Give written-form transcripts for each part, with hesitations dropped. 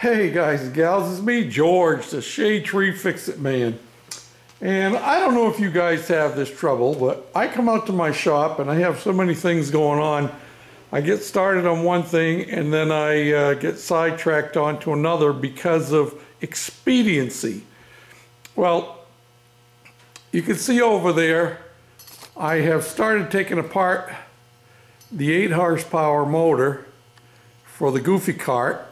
Hey guys and gals, it's me, George, the Shade Tree Fix-It Man. And I don't know if you guys have this trouble, but I come out to my shop and I have so many things going on. I get started on one thing and then I get sidetracked onto another because of expediency. Well, you can see over there, I have started taking apart the 8 horsepower motor for the Goofy cart.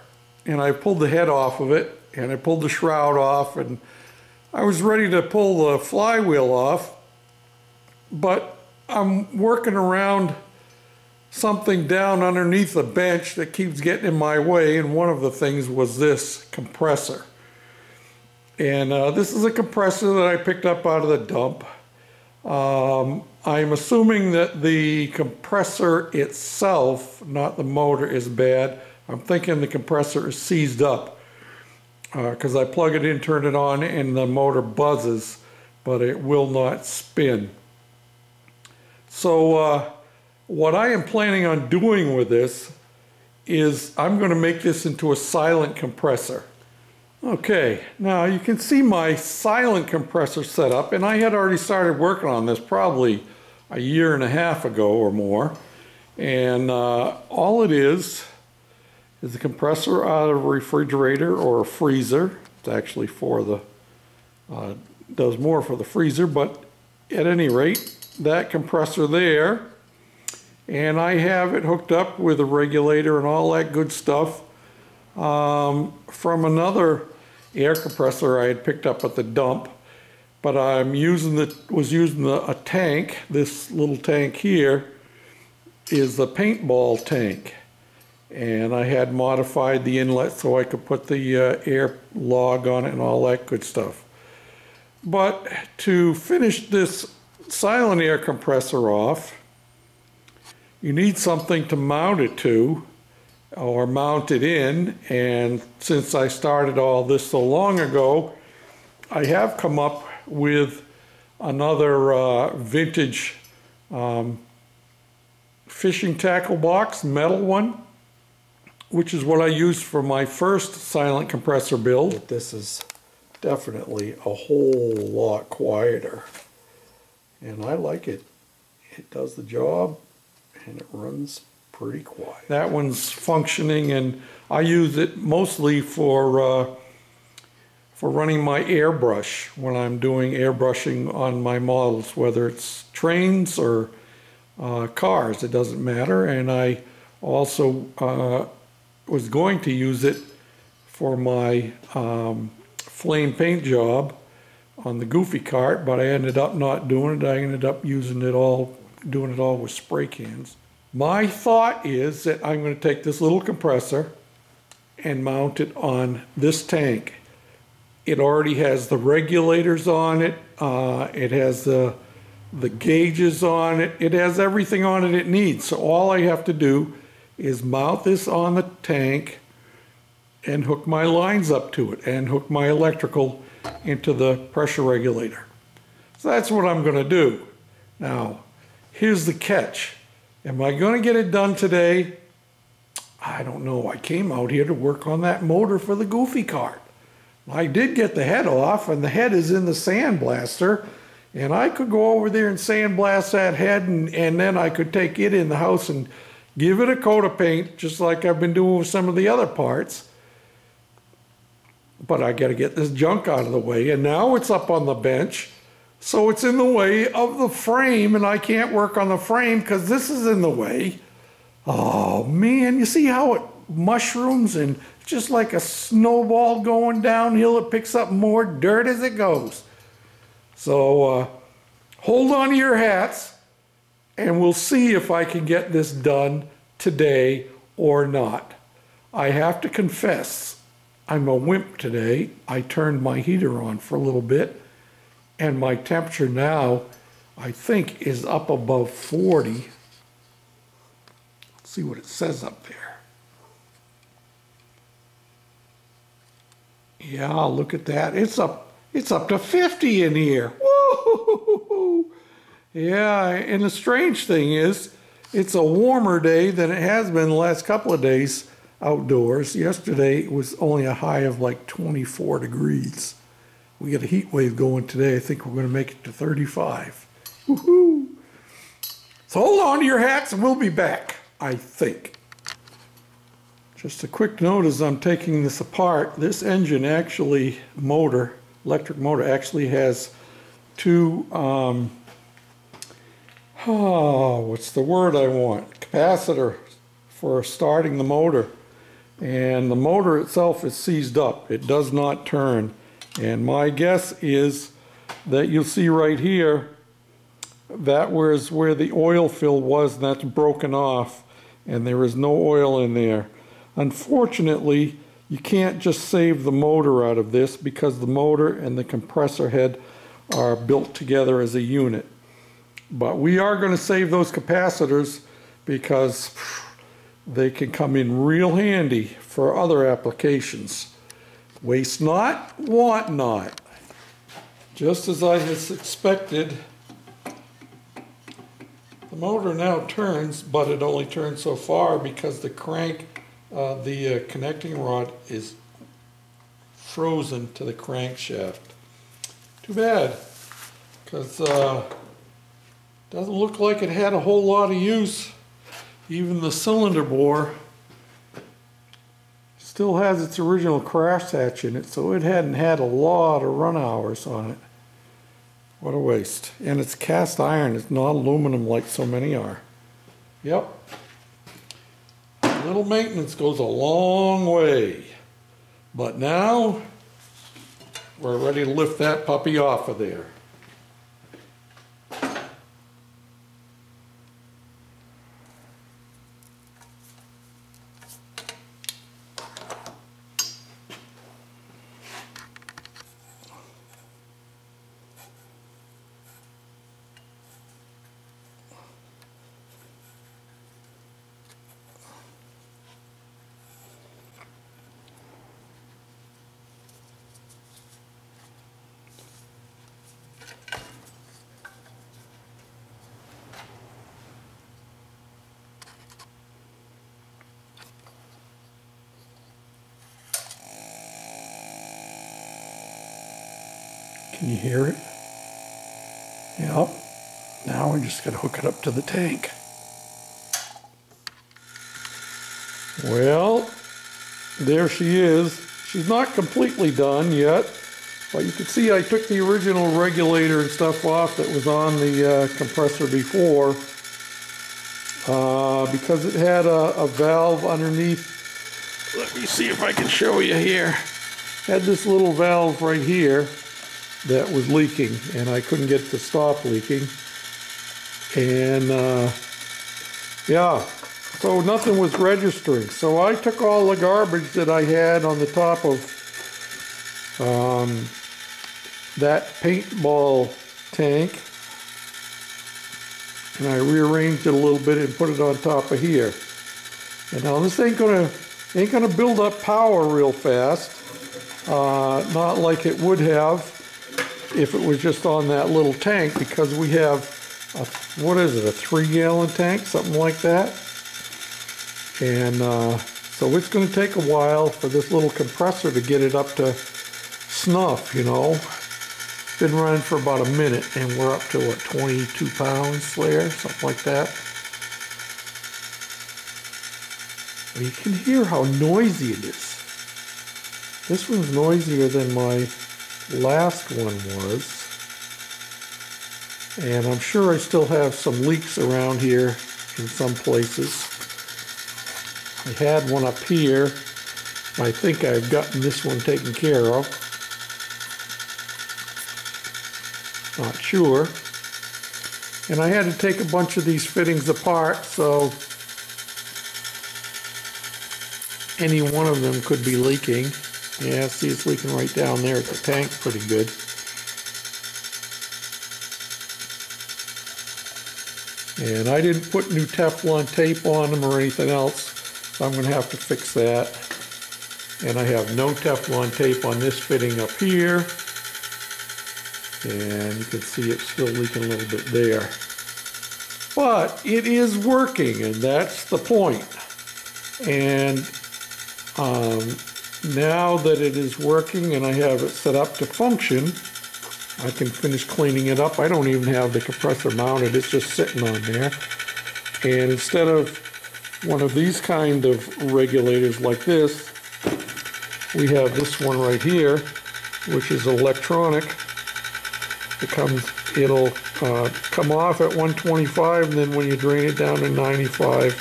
And I pulled the head off of it, and I pulled the shroud off, and I was ready to pull the flywheel off, but I'm working around something down underneath the bench that keeps getting in my way, and one of the things was this compressor. And this is a compressor that I picked up out of the dump. I'm assuming that the compressor itself, not the motor, is bad. I'm thinking the compressor is seized up because I plug it in, turn it on, and the motor buzzes, but it will not spin. So what I am planning on doing with this is I'm going to make this into a silent compressor. Okay, now you can see my silent compressor set up, and I had already started working on this probably a year and a half ago or more. And all it is a compressor out of a refrigerator or a freezer. It's actually for the, does more for the freezer, but at any rate, that compressor there, and I have it hooked up with a regulator and all that good stuff from another air compressor I had picked up at the dump, but I'm using a tank. This little tank here is the paintball tank. And I had modified the inlet so I could put the air log on it and all that good stuff. But to finish this silent air compressor off, you need something to mount it to or mount it in. And since I started all this so long ago, I have come up with another vintage fishing tackle box, metal one, which is what I used for my first silent compressor build. But this is definitely a whole lot quieter, and I like it. It does the job and it runs pretty quiet. That one's functioning, and I use it mostly for running my airbrush when I'm doing airbrushing on my models, whether it's trains or cars, it doesn't matter. And I also was going to use it for my flame paint job on the Goofy cart, but I ended up not doing it. I ended up doing it all with spray cans. My thought is that I'm going to take this little compressor and mount it on this tank. It already has the regulators on it. It has the gauges on it. It has everything on it needs. So all I have to do is mount this on the tank and hook my lines up to it and hook my electrical into the pressure regulator. So that's what I'm going to do. Now, here's the catch. Am I going to get it done today? I don't know. I came out here to work on that motor for the Goofy cart. I did get the head off, and the head is in the sandblaster, and I could go over there and sandblast that head, and then I could take it in the house and give it a coat of paint, just like I've been doing with some of the other parts. But I got to get this junk out of the way, and now it's up on the bench, so it's in the way of the frame, and I can't work on the frame because this is in the way. Oh man, you see how it mushrooms, and just like a snowball going downhill, it picks up more dirt as it goes. So hold on to your hats, and we'll see if I can get this done today or not. I have to confess, I'm a wimp today. I turned my heater on for a little bit, and my temperature now, I think, is up above 40. Let's see what it says up there. Yeah, look at that. It's up to 50 in here. Woo! Yeah, and the strange thing is, it's a warmer day than it has been the last couple of days. outdoors. Yesterday it was only a high of like 24 degrees. We got a heat wave going today. I think we're going to make it to 35. Woohoo! So hold on to your hats and we'll be back, I think. Just a quick note as I'm taking this apart, this engine actually, electric motor, actually has two, what's the word I want? Capacitor for starting the motor. And the motor itself is seized up. It does not turn. And my guess is that you'll see right here, that was where the oil fill was, and that's broken off. And there is no oil in there. Unfortunately, you can't just save the motor out of this because the motor and the compressor head are built together as a unit. But we are going to save those capacitors because they can come in real handy for other applications. Waste not, want not. Just as I had expected, the motor now turns, but it only turns so far because the crank, the connecting rod is frozen to the crankshaft. Too bad, because doesn't look like it had a whole lot of use. Even the cylinder bore still has its original crash hatch in it, so it hadn't had a lot of run hours on it. What a waste. And it's cast iron, it's not aluminum like so many are. Yep. A little maintenance goes a long way. But now, we're ready to lift that puppy off of there. Can you hear it? Yep. Now we just got to hook it up to the tank. Well, there she is. She's not completely done yet, but you can see I took the original regulator and stuff off that was on the compressor before because it had a valve underneath. Let me see if I can show you here. Had this little valve right here that was leaking, and I couldn't get it to stop leaking. And yeah, so nothing was registering. So I took all the garbage that I had on the top of that paintball tank, and I rearranged it a little bit and put it on top of here. And now this ain't gonna build up power real fast, not like it would have if it was just on that little tank, because we have a, what is it, a 3-gallon tank, something like that. And so it's going to take a while for this little compressor to get it up to snuff, you know. Been running for about a minute, and we're up to what, 22 pounds there, something like that. Well, you can hear how noisy it is. This one's noisier than my last one was, and I'm sure I still have some leaks around here in some places. I had one up here. I think I've gotten this one taken care of. Not sure. And I had to take a bunch of these fittings apart, so any one of them could be leaking. Yeah, see, it's leaking right down there at the tank pretty good. And I didn't put new Teflon tape on them or anything else, so I'm going to have to fix that. And I have no Teflon tape on this fitting up here. And you can see it's still leaking a little bit there. But it is working, and that's the point. And Now that it is working and I have it set up to function, I can finish cleaning it up. I don't even have the compressor mounted, it's just sitting on there. And instead of one of these kind of regulators like this, we have this one right here, which is electronic. It'll come off at 125, and then when you drain it down to 95,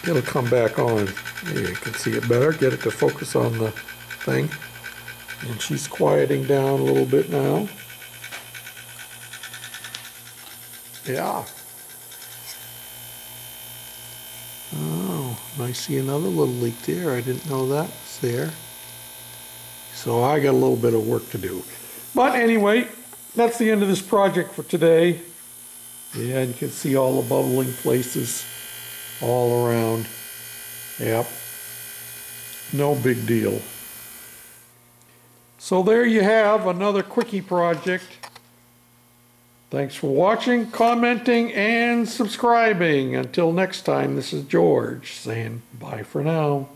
it'll come back on. There, you can see it better. Get it to focus on the thing. And she's quieting down a little bit now. Yeah. Oh, I see another little leak there. I didn't know that was there. So I got a little bit of work to do. But anyway, that's the end of this project for today. Yeah, you can see all the bubbling places all around. Yep. No big deal. So there you have another quickie project. Thanks for watching, commenting, and subscribing. Until next time, this is George saying bye for now.